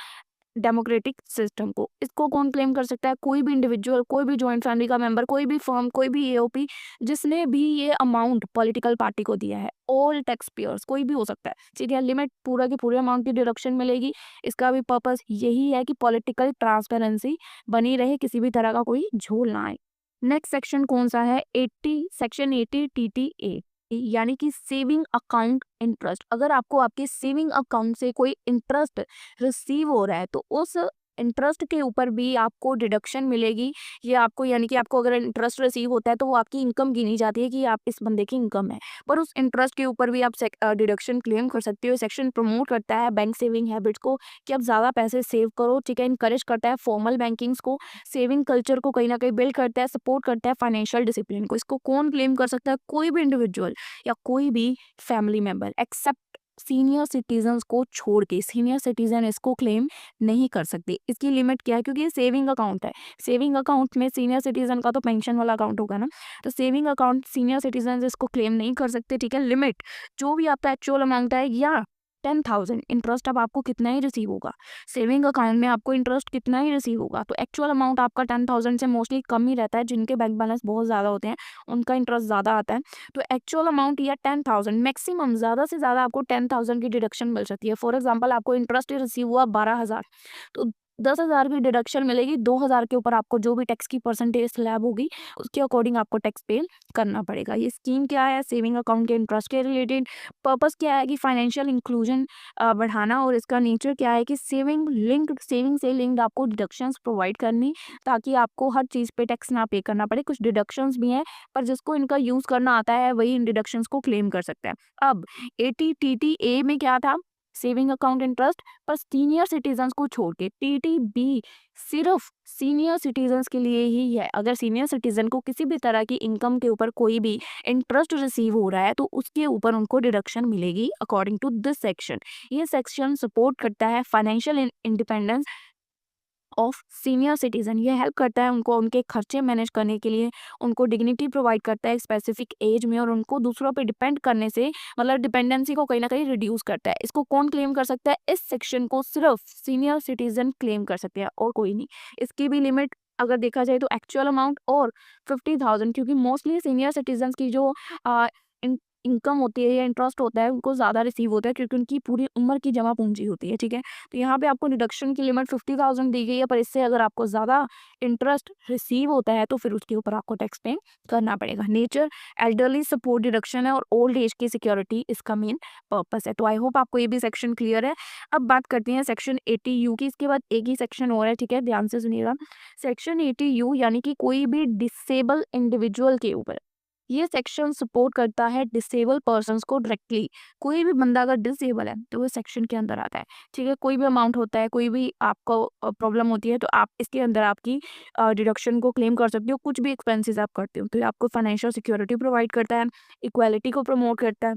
डेमोक्रेटिक सिस्टम को। इसको कौन क्लेम कर सकता है, कोई भी इंडिविजुअल, कोई भी जॉइंट फैमिली का मेंबर, कोई भी फर्म, कोई भी AOP जिसने भी ये अमाउंट पॉलिटिकल पार्टी को दिया है। ऑल टैक्स पेयर्स, कोई भी हो सकता है। ठीक है, लिमिट पूरा के पूरे अमाउंट की डिडक्शन मिलेगी। इसका भी पर्पस यही है कि पॉलिटिकल ट्रांसपेरेंसी बनी रहे, किसी भी तरह का कोई झोल ना आए। नेक्स्ट सेक्शन कौन सा है, 80 सेक्शन 80 TTA, यानी कि सेविंग अकाउंट इंटरेस्ट। अगर आपको आपके सेविंग अकाउंट से कोई इंटरेस्ट रिसीव हो रहा है तो उस इंटरेस्ट के ऊपर भी आपको डिडक्शन मिलेगी। ये आपको, यानी कि आपको अगर इंटरेस्ट रिसीव होता है तो वो आपकी इनकम गिनी जाती है कि आप इस बंदे की इनकम है, पर उस इंटरेस्ट के ऊपर भी आप डिडक्शन क्लेम कर सकते हो। सेक्शन प्रमोट करता है बैंक सेविंग हैबिट्स को कि आप ज़्यादा पैसे सेव करो। ठीक है, इनकरेज करता है फॉर्मल बैंकिंग्स को, सेविंग कल्चर को कहीं ना कहीं बिल्ड करता है, सपोर्ट करता है फाइनेंशियल डिसिप्लिन को। इसको कौन क्लेम कर सकता है, कोई भी इंडिविजुअल या कोई भी family member, except senior citizen को छोड़ के। सीनियर सिटीजन इसको क्लेम नहीं कर सकते। इसकी लिमिट क्या है, क्योंकि ये सेविंग अकाउंट है, सेविंग अकाउंट में सीनियर सिटीजन का तो पेंशन वाला अकाउंट होगा ना, तो सेविंग अकाउंट सीनियर सिटीजन इसको क्लेम नहीं कर सकते। ठीक है, लिमिट जो भी आपका एक्चुअल अमाउंट है या 10,000 इंटरेस्ट अब आपको कितना ही रिसीव होगा, सेविंग अकाउंट में आपको इंटरेस्ट कितना ही रिसीव होगा। तो एक्चुअल अमाउंट आपका 10,000 से मोस्टली कम ही रहता है, जिनके बैंक बैलेंस बहुत ज़्यादा होते हैं उनका इंटरेस्ट ज़्यादा आता है। तो एक्चुअल अमाउंट या 10,000 मैक्सिमम, ज़्यादा से ज़्यादा आपको 10,000 की डिडक्शन मिल सकती है। फॉर एग्जाम्पल आपको इंटरेस्ट रिसीव हुआ 12,000, तो 10,000 की डिडक्शन मिलेगी, 2,000 के ऊपर आपको जो भी टैक्स की परसेंटेज स्लैब होगी उसके अकॉर्डिंग आपको टैक्स पे करना पड़ेगा। ये स्कीम क्या है, सेविंग अकाउंट के इंटरेस्ट के रिलेटेड। पर्पस क्या है कि फाइनेंशियल इंक्लूजन बढ़ाना, और इसका नेचर क्या है कि सेविंग से लिंक्ड आपको डिडक्शंस प्रोवाइड करनी, ताकि आपको हर चीज़ पे टैक्स ना पे करना पड़े। कुछ डिडक्शंस भी हैं, पर जिसको इनका यूज़ करना आता है वही इन डिडक्शंस को क्लेम कर सकता है। अब ATTTA में क्या था, सेविंग अकाउंट इंटरेस्ट, पर सीनियर सिटीजन्स को छोड़ के TTB सिर्फ सीनियर सिटीजन्स के लिए ही है। अगर सीनियर सिटीजन को किसी भी तरह की इनकम के ऊपर कोई भी इंटरेस्ट रिसीव हो रहा है तो उसके ऊपर उनको डिडक्शन मिलेगी अकॉर्डिंग टू दिस सेक्शन। ये सेक्शन सपोर्ट करता है financial independence of senior citizen. ये हेल्प करता है उनको उनके खर्चे मैनेज करने के लिए, उनको डिग्निटी प्रोवाइड करता है स्पेसिफिक एज में, और उनको दूसरों पे डिपेंड करने से, मतलब डिपेंडेंसी को कहीं ना कहीं रिड्यूस करता है। इसको कौन क्लेम कर सकता है, इस सेक्शन को सिर्फ सीनियर सिटीजन क्लेम कर सकते हैं और कोई नहीं। इसकी भी लिमिट अगर देखा जाए तो एक्चुअल अमाउंट और 50,000, क्योंकि मोस्टली सीनियर सिटीजन की जो इनकम होती है या इंटरेस्ट होता है उनको ज़्यादा रिसीव होता है, क्योंकि उनकी पूरी उम्र की जमा पूंजी होती है। ठीक है, तो यहाँ पे आपको डिडक्शन की लिमिट 50,000 दी गई है, पर इससे अगर आपको ज़्यादा इंटरेस्ट रिसीव होता है तो फिर उसके ऊपर आपको टैक्स पे करना पड़ेगा। नेचर एल्डरली सपोर्ट डिडक्शन है और ओल्ड एज की सिक्योरिटी इसका मेन पर्पस है। तो आई होप आपको ये भी सेक्शन क्लियर है। अब बात करते हैं सेक्शन 80U की। इसके बाद एक ही सेक्शन और है, ठीक है, ध्यान से सुनिएगा। सेक्शन 80U यानी कि कोई भी डिसेबल इंडिविजुअल के ऊपर ये सेक्शन सपोर्ट करता है डिसेबल पर्सन्स को डायरेक्टली। कोई भी बंदा अगर डिसेबल है तो वो सेक्शन के अंदर आता है। ठीक है, कोई भी अमाउंट होता है, कोई भी आपको प्रॉब्लम होती है तो आप इसके अंदर आपकी डिडक्शन को क्लेम कर सकते हो। कुछ भी एक्सपेंसेस आप करते हो तो ये आपको फाइनेंशियल सिक्योरिटी प्रोवाइड करता है, इक्वालिटी को प्रमोट करता है,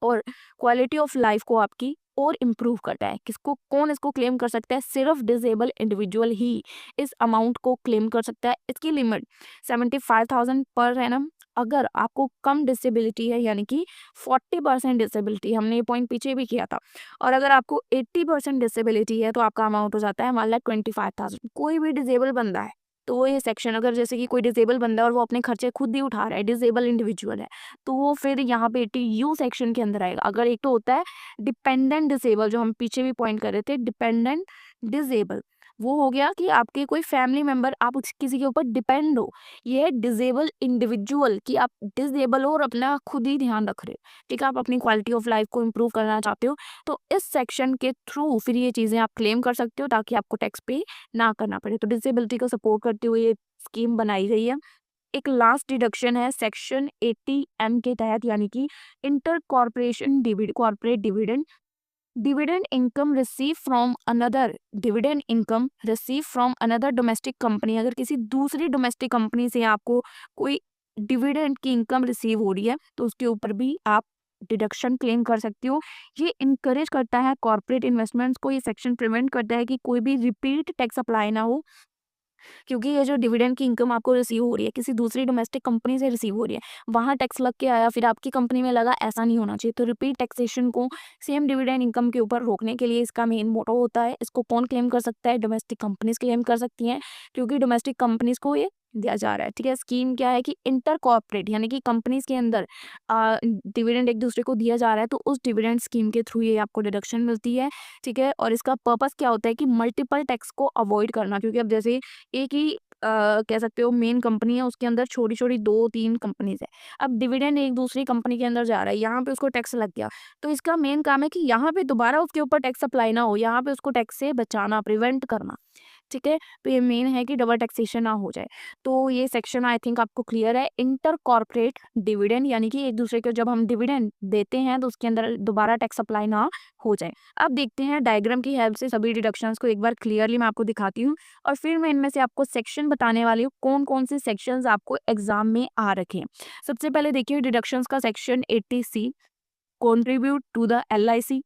और क्वालिटी ऑफ लाइफ को आपकी और इम्प्रूव करता है। किसको, कौन इसको क्लेम कर सकता है, सिर्फ डिसेबल इंडिविजुअल ही इस अमाउंट को क्लेम कर सकता है। इसकी लिमिट 75,000 पर एनम। अगर आपको कम डिसेबिलिटी है यानी कि 40% डिसेबिलिटी, हमने ये पॉइंट पीछे भी किया था, और अगर आपको 80% डिसेबिलिटी है तो आपका अमाउंट हो जाता है 1,25,000। कोई भी डिसेबल बंदा है तो वो ये सेक्शन, अगर जैसे कि कोई डिसेबल बंदा है और वो अपने खर्चे खुद ही उठा रहा है, डिसेबल इंडिविजुअल है, तो वो फिर यहाँ पे 80U सेक्शन के अंदर आएगा। अगर एक तो होता है डिपेंडेंट डिसेबल, जो हम पीछे भी पॉइंट कर रहे थे, डिपेंडेंट डिसेबल, वो हो गया कि आपके कोई फैमिली मेंबर, आप किसी के ऊपर डिपेंड हो। ये है डिसेबल इंडिविजुअल, कि आप डिसेबल हो और अपना खुद ही ध्यान रख रहे हो। ठीक है, आप अपनी क्वालिटी ऑफ लाइफ को इम्प्रूव करना चाहते हो, तो इस सेक्शन के थ्रू फिर ये चीज़ें आप क्लेम कर सकते हो ताकि आपको टैक्स पे ना करना पड़े। तो डिसेबिलिटी को सपोर्ट करते हुए ये स्कीम बनाई गई है। एक लास्ट डिडक्शन है सेक्शन 80M के तहत, यानी कि inter corporation corporate dividend. Dividend income receive from another domestic company. अगर किसी दूसरी डोमेस्टिक कंपनी से आपको कोई डिविडेंड की इनकम रिसीव हो रही है तो उसके ऊपर भी आप डिडक्शन क्लेम कर सकती हो। ये इनकरेज करता है कॉर्पोरेट इन्वेस्टमेंट्स को। ये सेक्शन प्रिवेंट करता है कि कोई भी रिपीट टैक्स अप्लाई ना हो, क्योंकि ये जो डिविडेंड की इनकम आपको रिसीव हो रही है किसी दूसरी डोमेस्टिक कंपनी से रिसीव हो रही है, वहाँ टैक्स लग के आया फिर आपकी कंपनी में लगा, ऐसा नहीं होना चाहिए। तो रिपीट टैक्सेशन को सेम डिविडेंड इनकम के ऊपर रोकने के लिए इसका मेन मोटो होता है। इसको कौन क्लेम कर सकता है, डोमेस्टिक कंपनीज क्लेम कर सकती हैं, क्योंकि डोमेस्टिक कंपनीज को ये दिया जा रहा है। ठीक है, स्कीम क्या है कि इंटर कॉर्पोरेट यानी कि कंपनीज के अंदर डिविडेंड एक दूसरे को दिया जा रहा है, तो उस डिविडेंड स्कीम के थ्रू ये आपको डिडक्शन मिलती है। ठीक है, और इसका पर्पस क्या होता है कि मल्टीपल टैक्स को अवॉइड करना, क्योंकि अब जैसे एक ही कह सकते हो मेन कंपनी है, उसके अंदर छोटी छोटी 2-3 कंपनीज है। अब डिविडेंड एक दूसरी कंपनी के अंदर जा रहा है, यहाँ पे उसको टैक्स लग गया, तो इसका मेन काम है कि यहाँ पे दोबारा उसके ऊपर टैक्स अप्लाई ना हो, यहाँ पे उसको टैक्स से बचाना, प्रिवेंट करना। ठीक है, तो ये मेन है कि डबल टैक्सेशन ना हो जाए। तो ये सेक्शन आई थिंक आपको क्लियर है। इंटर कॉर्पोरेट डिविडेंड यानी कि एक दूसरे को जब हम डिविडेंड देते हैं तो उसके अंदर दोबारा टैक्स अप्लाई ना हो जाए। अब देखते हैं डायग्राम की हेल्प से सभी डिडक्शंस को एक बार क्लियरली मैं आपको दिखाती हूँ, और फिर मैं इनमें से आपको सेक्शन बताने वाली हूँ कौन कौन से सेक्शंस आपको एग्जाम में आ रखे हैं। सबसे पहले देखिए डिडक्शंस का section 80C, contribute to the LIC।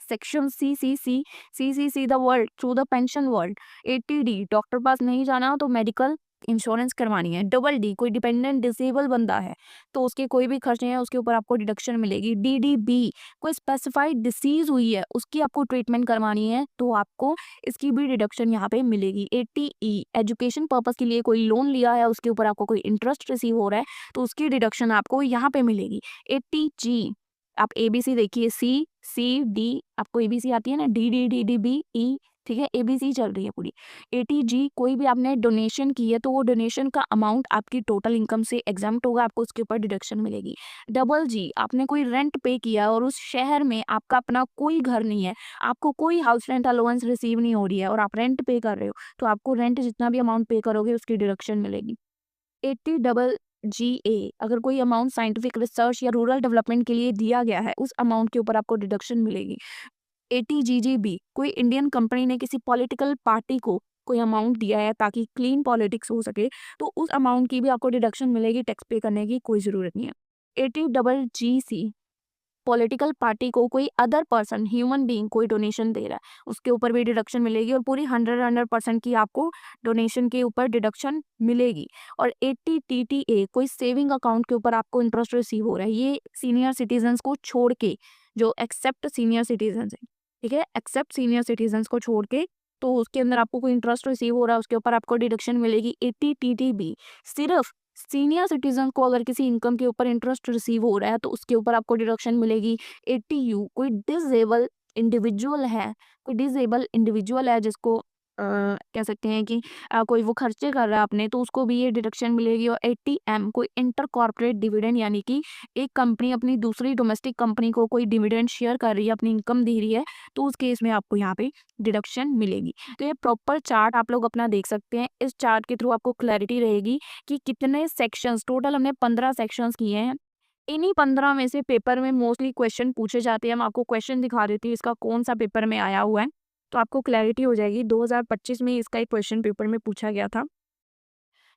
Section CCC the world through the pension world. 80D doctor पास नहीं जाना तो मेडिकल इंश्योरेंस करवानी है। डबल डी, कोई डिपेंडेंट डिसेबल बंदा है तो उसके कोई भी खर्चे हैं उसके ऊपर आपको डिडक्शन मिलेगी। DDB, कोई स्पेसिफाइड डिसीज हुई है उसकी आपको ट्रीटमेंट करवानी है तो आपको इसकी भी डिडक्शन यहाँ पे मिलेगी। 80E, एजुकेशन पर्पस के लिए कोई लोन लिया है उसके ऊपर आपको कोई इंटरेस्ट रिसीव हो रहा है तो उसकी डिडक्शन आपको यहाँ पे मिलेगी। 80G, आप ABC देखिए, C, C, D, आपको ABC आती है ना, D, D, D, D, B, E, ठीक है, ABC चल रही है पूरी। 80G, कोई भी आपने डोनेशन की है तो वो डोनेशन का अमाउंट आपकी टोटल इनकम से एग्जाम्प्ट होगा, आपको उसके ऊपर डिडक्शन मिलेगी। डबल G, आपने कोई रेंट पे किया और उस शहर में आपका अपना कोई घर नहीं है, आपको कोई हाउस रेंट अलाउंस रिसीव नहीं हो रही है और आप रेंट पे कर रहे हो तो आपको रेंट जितना भी अमाउंट पे करोगे उसकी डिडक्शन मिलेगी। 80GA, अगर कोई अमाउंट साइंटिफिक रिसर्च या रूरल डेवलपमेंट के लिए दिया गया है उस अमाउंट के ऊपर आपको डिडक्शन मिलेगी। 80GGB, कोई इंडियन कंपनी ने किसी पॉलिटिकल पार्टी को कोई अमाउंट दिया है ताकि क्लीन पॉलिटिक्स हो सके तो उस अमाउंट की भी आपको डिडक्शन मिलेगी, टैक्स पे करने की कोई ज़रूरत नहीं है। 80GG, पॉलिटिकल पार्टी को कोई अदर पर्सन, ह्यूमन बीइंग कोई डोनेशन दे रहा है उसके ऊपर भी डिडक्शन मिलेगी और पूरी 100% की आपको डोनेशन के ऊपर डिडक्शन मिलेगी। और 80TTA, कोई सेविंग अकाउंट के ऊपर आपको इंटरेस्ट रिसीव हो रहा है, ये सीनियर सिटीजन्स को छोड़ के, जो एक्सेप्ट सीनियर सिटीजन्स है, ठीक है, एक्सेप्ट सीनियर सिटीजन्स को छोड़ के, तो उसके अंदर आपको कोई इंटरेस्ट रिसीव हो रहा है उसके ऊपर आपको डिडक्शन मिलेगी। 80TTB, सिर्फ सीनियर सिटीजन को अगर किसी इनकम के ऊपर इंटरेस्ट रिसीव हो रहा है तो उसके ऊपर आपको डिडक्शन मिलेगी। 80U, कोई डिसेबल इंडिविजुअल है, कोई डिसेबल इंडिविजुअल है जिसको कह सकते हैं कि कोई वो खर्चे कर रहा है अपने तो उसको भी ये डिडक्शन मिलेगी। और 80M, कोई इंटर कॉर्पोरेट डिविडेंड, यानी कि एक कंपनी अपनी दूसरी डोमेस्टिक कंपनी को कोई डिविडेंड शेयर कर रही है, अपनी इनकम दे रही है तो उस केस में आपको यहाँ पे डिडक्शन मिलेगी। तो ये प्रॉपर चार्ट आप लोग अपना देख सकते हैं, इस चार्ट के थ्रू आपको क्लैरिटी रहेगी कि कितने सेक्शंस, टोटल हमने 15 सेक्शंस किए हैं। इन्हीं 15 में से पेपर में मोस्टली क्वेश्चन पूछे जाते हैं। मैं आपको क्वेश्चन दिखा देती हूँ इसका कौन सा पेपर में आया हुआ है तो आपको क्लैरिटी हो जाएगी। 2025 में इसका एक क्वेश्चन पेपर में पूछा गया था।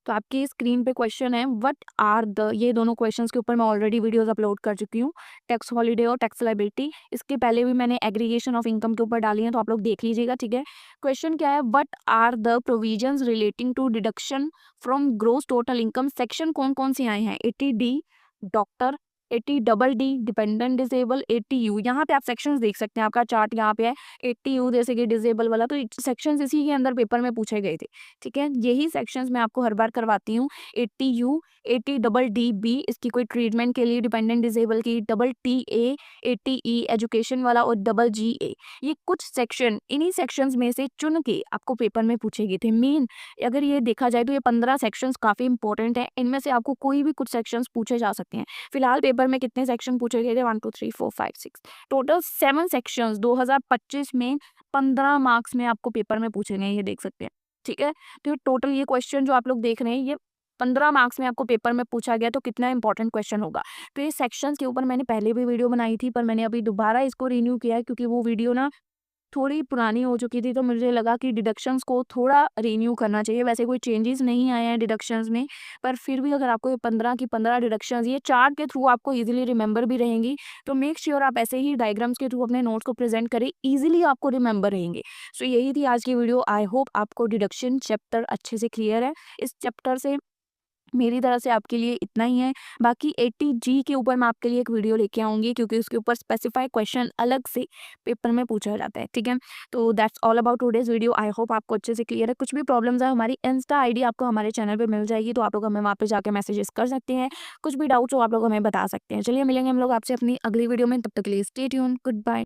तो आपकी स्क्रीन पे क्वेश्चन है, व्हाट आर द, ये दोनों क्वेश्चंस के ऊपर मैं ऑलरेडी वीडियोस अपलोड कर चुकी हूँ, टैक्स हॉलीडे और टैक्स लायबिलिटी। इसके पहले भी मैंने एग्रीगेशन ऑफ इनकम के ऊपर डाली है तो आप लोग देख लीजिएगा, ठीक है। क्वेश्चन क्या है, what are the provisions relating to deduction from gross total income. Section कौन कौन से आए हैं, 80D doctor, 80DD dependent disable, 80U, यहाँ पे आप सेक्शंस देख सकते हैं, आपका चार्ट यहाँ पे है। 80U जैसे कि डिसेबल वाला, तो सेक्शंस इसी के अंदर पेपर में पूछे गए थे, ठीक है। यही सेक्शंस मैं आपको हर बार करवाती हूँ। 80U, 80DD, इसकी कोई ट्रीटमेंट के लिए डिपेंडेंट डिसेबल की, TA, 80E एजुकेशन वाला और GA, ये कुछ सेक्शन इन्हीं सेक्शंस में से चुन के आपको पेपर में पूछे गए थे। मेन अगर ये देखा जाए तो ये 15 सेक्शंस काफ़ी इंपॉर्टेंट है, इनमें से आपको कोई भी कुछ सेक्शंस पूछे जा सकते हैं। फिलहाल पेपर में कितने सेक्शन पूछे गए थे, 1 2 3 4 5 6, टोटल 7 सेक्शंस 2025 में 15 मार्क्स में आपको पेपर में पूछे गए, ये देख सकते हैं, ठीक है। तो टोटल ये क्वेश्चन जो आप लोग देख रहे हैं ये 15 मार्क्स में आपको पेपर में पूछा गया, तो कितना इंपॉर्टेंट क्वेश्चन होगा। तो ये सेक्शंस के ऊपर मैंने पहले भी वीडियो बनाई थी पर मैंने अभी दोबारा इसको रिन्यू किया है क्योंकि वो वीडियो ना थोड़ी पुरानी हो चुकी थी तो मुझे लगा कि डिडक्शंस को थोड़ा रिन्यू करना चाहिए। वैसे कोई चेंजेस नहीं आए हैं डिडक्शंस में, पर फिर भी अगर आपको ये 15 की 15 डिडक्शंस ये चार्ट के थ्रू आपको इजीली रिमेंबर भी रहेंगी, तो मेक श्योर आप ऐसे ही डायग्राम्स के थ्रू अपने नोट्स को प्रेजेंट करें, इजीली आपको रिमेंबर रहेंगे। सो यही थी आज की वीडियो। आई होप आपको डिडक्शन चैप्टर अच्छे से क्लियर है। इस चैप्टर से मेरी तरफ से आपके लिए इतना ही है। बाकी 80G के ऊपर मैं आपके लिए एक वीडियो लेके आऊँगी क्योंकि उसके ऊपर स्पेसिफाई क्वेश्चन अलग से पेपर में पूछा जाता है, ठीक है। तो that's all about today's video. I hope आपको अच्छे से क्लियर है। कुछ भी प्रॉब्लम्स है हमारी इंस्टा आईडी आपको हमारे चैनल पे मिल जाएगी, तो आप लोग हमें वहाँ पे जाके मैसेजेस कर सकते हैं। कुछ भी डाउट्स हो आप लोग हमें बता सकते हैं। चलिए मिलेंगे हम लोग आपसे अपनी अगली वीडियो में, तब तक के लिए स्टे ट्यून्ड, गुड बाय।